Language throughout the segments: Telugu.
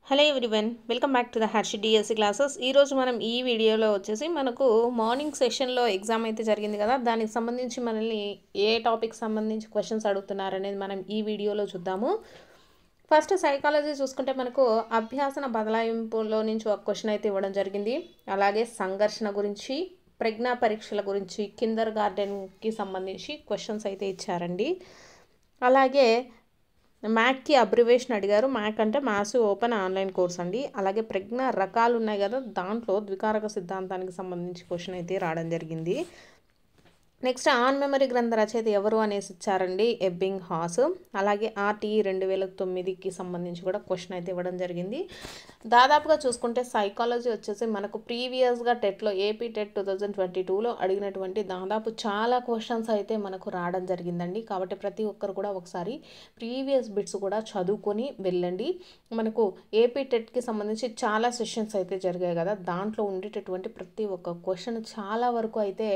Hello everyone, welcome back to the Harshi DSC classes. ఈరోజు మనం ఈ వీడియోలో వచ్చేసి మనకు మార్నింగ్ సెషన్లో ఎగ్జామ్ అయితే జరిగింది కదా, దానికి సంబంధించి మనల్ని ఏ టాపిక్ సంబంధించి క్వశ్చన్స్ అడుగుతున్నారనేది మనం ఈ వీడియోలో చూద్దాము. ఫస్ట్ సైకాలజీ చూసుకుంటే మనకు అభ్యాసన బదలాయింపులో నుంచి ఒక క్వశ్చన్ అయితే ఇవ్వడం జరిగింది. అలాగే సంఘర్షణ గురించి, ప్రజ్ఞా పరీక్షల గురించి, కిండర్ గార్డెన్కి సంబంధించి క్వశ్చన్స్ అయితే ఇచ్చారండి. అలాగే మ్యాక్కి అబ్రివేషన్ అడిగారు. మ్యాక్ అంటే మ్యాసివ్ ఓపెన్ ఆన్లైన్ కోర్స్ అండి. అలాగే ప్రజ్ఞ రకాలు ఉన్నాయి కదా, దాంట్లో ద్వికారక సిద్ధాంతానికి సంబంధించి క్వశ్చన్ అయితే రావడం జరిగింది. నెక్స్ట్ ఆన్ మెమరీ గ్రంథ రచయిత ఎవరు అనేసి ఇచ్చారండి, ఎబ్బింగ్ హాస్. అలాగే ఆర్టీఈ 2009కి సంబంధించి కూడా క్వశ్చన్ అయితే ఇవ్వడం జరిగింది. దాదాపుగా చూసుకుంటే సైకాలజీ వచ్చేసి మనకు ప్రీవియస్గా టెట్లో ఏపీ టెట్ 2022లో అడిగినటువంటి దాదాపు చాలా క్వశ్చన్స్ అయితే మనకు రావడం జరిగిందండి. కాబట్టి ప్రతి ఒక్కరు కూడా ఒకసారి ప్రీవియస్ బిట్స్ కూడా చదువుకొని వెళ్ళండి. మనకు ఏపీ టెట్కి సంబంధించి చాలా సెషన్స్ అయితే జరిగాయి కదా, దాంట్లో ఉండేటటువంటి ప్రతి ఒక్క క్వశ్చన్ చాలా వరకు అయితే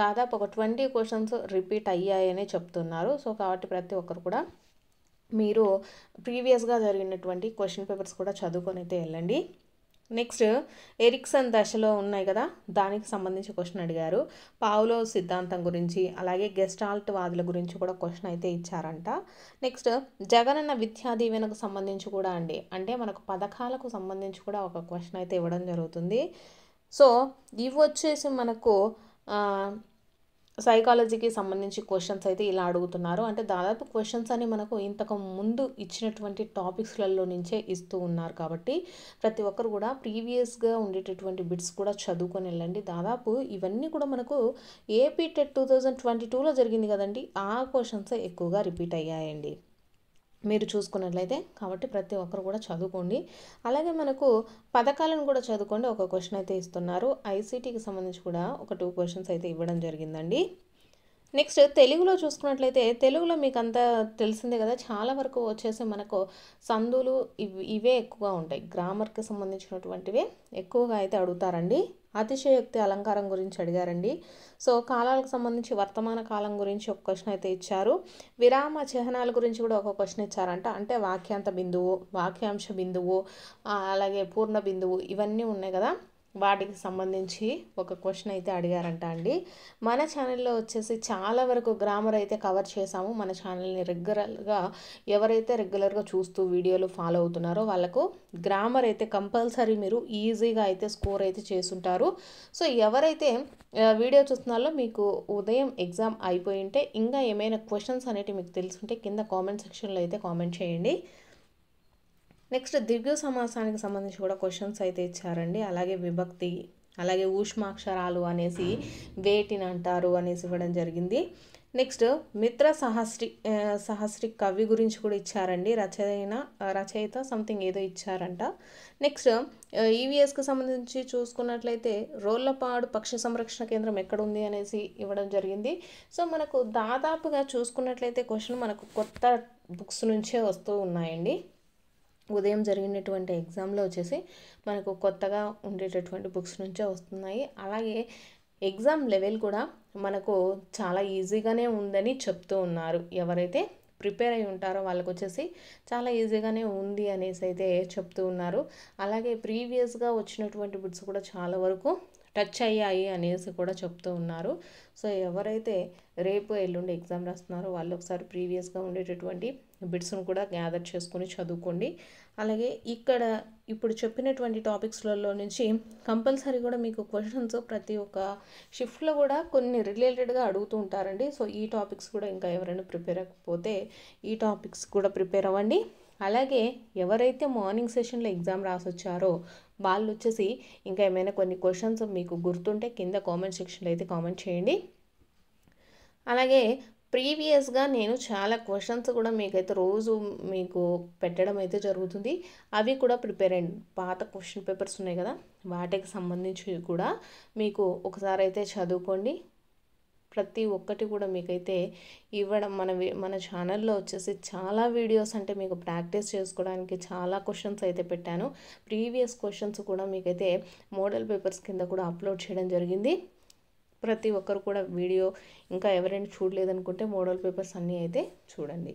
దాదాపు ఒక 20 క్వశ్చన్స్ రిపీట్ అయ్యాయనే చెప్తున్నారు. సో కాబట్టి ప్రతి ఒక్కరు కూడా మీరు ప్రీవియస్గా జరిగినటువంటి క్వశ్చన్ పేపర్స్ కూడా చదువుకొని అయితే వెళ్ళండి. నెక్స్ట్ ఎరిక్సన్ దశలో ఉన్నాయి కదా, దానికి సంబంధించి క్వశ్చన్ అడిగారు. పావులో సిద్ధాంతం గురించి, అలాగే గెస్టాల్ట్ వాదుల గురించి కూడా క్వశ్చన్ అయితే ఇచ్చారంట. నెక్స్ట్ జగనన్న విద్యా దీవెనకు సంబంధించి కూడా అండి, అంటే మనకు పథకాలకు సంబంధించి కూడా ఒక క్వశ్చన్ అయితే ఇవ్వడం జరుగుతుంది. సో ఇవి వచ్చేసి మనకు సైకాలజీకి సంబంధించి క్వశ్చన్స్ అయితే ఇలా అడుగుతున్నారు. అంటే దాదాపు క్వశ్చన్స్ అని మనకు ఇంతకు ముందు ఇచ్చినటువంటి టాపిక్స్లలో నుంచే ఇస్తూ ఉన్నారు. కాబట్టి ప్రతి ఒక్కరు కూడా ప్రీవియస్గా ఉండేటటువంటి బిట్స్ కూడా చదువుకొని వెళ్ళండి. దాదాపు ఇవన్నీ కూడా మనకు ఏపీ టెట్ 2022లో జరిగింది కదండి, ఆ క్వశ్చన్స్ ఎక్కువగా రిపీట్ అయ్యాయండి మీరు చూసుకున్నట్లయితే. కాబట్టి ప్రతి ఒక్కరు కూడా చదువుకోండి. అలాగే మనకు పథకాలను కూడా చదువుకోండి. ఒక క్వశ్చన్ అయితే ఇస్తున్నారు. ఐసీటీకి సంబంధించి కూడా ఒక 2 క్వశ్చన్స్ అయితే ఇవ్వడం జరిగిందండి. నెక్స్ట్ తెలుగులో చూసుకున్నట్లయితే, తెలుగులో మీకు అంతా తెలిసిందే కదా, చాలా వరకు వచ్చేసి మనకు సందులు ఇవే ఎక్కువగా ఉంటాయి. గ్రామర్కి సంబంధించినటువంటివే ఎక్కువగా అయితే అడుగుతారండి. అతిశయోక్తి అలంకారం గురించి అడిగారండి. సో కాలాలకు సంబంధించి వర్తమాన కాలం గురించి ఒక క్వశ్చన్ అయితే ఇచ్చారు. విరామ చిహ్నాల గురించి కూడా ఒక క్వశ్చన్ ఇచ్చారంట. అంటే వాక్యాంత బిందువు, వాక్యాంశ బిందువు, అలాగే పూర్ణ బిందువు ఇవన్నీ ఉన్నాయి కదా, వాటికి సంబంధించి ఒక క్వశ్చన్ అయితే అడిగారంట అండి. మన ఛానల్లో వచ్చేసి చాలా వరకు గ్రామర్ అయితే కవర్ చేసాము. మన ఛానల్ని ఎవరైతే రెగ్యులర్గా చూస్తూ వీడియోలు ఫాలో అవుతున్నారో వాళ్ళకు గ్రామర్ అయితే కంపల్సరీ మీరు ఈజీగా అయితే స్కోర్ అయితే చేసుంటారు. సో ఎవరైతే వీడియో చూస్తున్నారో మీకు ఉదయం ఎగ్జామ్ అయిపోయి ఉంటే ఇంకా ఏమైనా క్వశ్చన్స్ అనేవి మీకు తెలుసుంటే కింద కామెంట్ సెక్షన్లో అయితే కామెంట్ చేయండి. నెక్స్ట్ ద్విగు సమాసానికి సంబంధించి కూడా క్వశ్చన్స్ అయితే ఇచ్చారండి. అలాగే విభక్తి, అలాగే ఊష్మాక్షరాలు అనేసి వేటిని అంటారు అనేసి ఇవ్వడం జరిగింది. నెక్స్ట్ మిత్ర సహస్రి కవి గురించి కూడా ఇచ్చారండి. రచయిత సంథింగ్ ఏదో ఇచ్చారంట. నెక్స్ట్ ఈవీఎస్కి సంబంధించి చూసుకున్నట్లయితే రోళ్లపాడు పక్షి సంరక్షణ కేంద్రం ఎక్కడ ఉంది అనేసి ఇవ్వడం జరిగింది. సో మనకు దాదాపుగా చూసుకున్నట్లయితే క్వశ్చన్ మనకు కొత్త బుక్స్ నుంచే వస్తూ ఉన్నాయండి. ఉదయం జరిగినటువంటి ఎగ్జామ్లో వచ్చేసి మనకు కొత్తగా ఉండేటటువంటి బుక్స్ నుంచే వస్తున్నాయి. అలాగే ఎగ్జామ్ లెవెల్ కూడా మనకు చాలా ఈజీగానే ఉందని చెప్తూ ఉన్నారు. ఎవరైతే ప్రిపేర్ అయి ఉంటారో వాళ్ళకు వచ్చేసి చాలా ఈజీగానే ఉంది అనేసి అయితే చెప్తూ ఉన్నారు. అలాగే ప్రీవియస్గా వచ్చినటువంటి బిట్స్ కూడా చాలా వరకు టచ్ అయ్యాయి అనేసి కూడా చెప్తూ ఉన్నారు. సో ఎవరైతే రేపు ఎల్లుండి ఎగ్జామ్ రాస్తున్నారో వాళ్ళు ఒకసారి ప్రీవియస్గా ఉండేటటువంటి బిట్స్ను కూడా గ్యాదర్ చేసుకొని చదువుకోండి. అలాగే ఇప్పుడు చెప్పినటువంటి టాపిక్స్లలో నుంచి కంపల్సరీ కూడా మీకు క్వశ్చన్స్ ప్రతి ఒక్క షిఫ్ట్లో కూడా కొన్ని రిలేటెడ్గా అడుగుతూ ఉంటారండి. సో ఈ టాపిక్స్ కూడా ఇంకా ఎవరైనా ప్రిపేర్ అవ్వకపోతే ఈ టాపిక్స్ కూడా ప్రిపేర్ అవ్వండి. అలాగే ఎవరైతే మార్నింగ్ సెషన్లో ఎగ్జామ్ రాసొచ్చారో వాళ్ళు వచ్చేసి ఇంకా ఏమైనా కొన్ని క్వశ్చన్స్ మీకు గుర్తుంటే కింద కామెంట్ సెక్షన్లో అయితే కామెంట్ చేయండి. అలాగే ప్రీవియస్గా నేను చాలా క్వశ్చన్స్ కూడా మీకైతే రోజు మీకు పెట్టడం అయితే జరుగుతుంది. అవి కూడా ప్రిపేర్ అయ్యండి. పాత క్వశ్చన్ పేపర్స్ ఉన్నాయి కదా, వాటికి సంబంధించి కూడా మీకు ఒకసారి అయితే చదువుకోండి. ప్రతి ఒక్కటి కూడా మీకైతే ఇవ్వడం మన ఛానల్లో వచ్చేసి చాలా వీడియోస్ అంటే మీకు ప్రాక్టీస్ చేసుకోవడానికి చాలా క్వశ్చన్స్ అయితే పెట్టాను. ప్రీవియస్ క్వశ్చన్స్ కూడా మీకైతే మోడల్ పేపర్స్ కింద కూడా అప్లోడ్ చేయడం జరిగింది. ప్రతి ఒక్కరు కూడా వీడియో ఇంకా ఎవరైనా చూడలేదనుకుంటే మోడల్ పేపర్స్ అన్నీ అయితే చూడండి.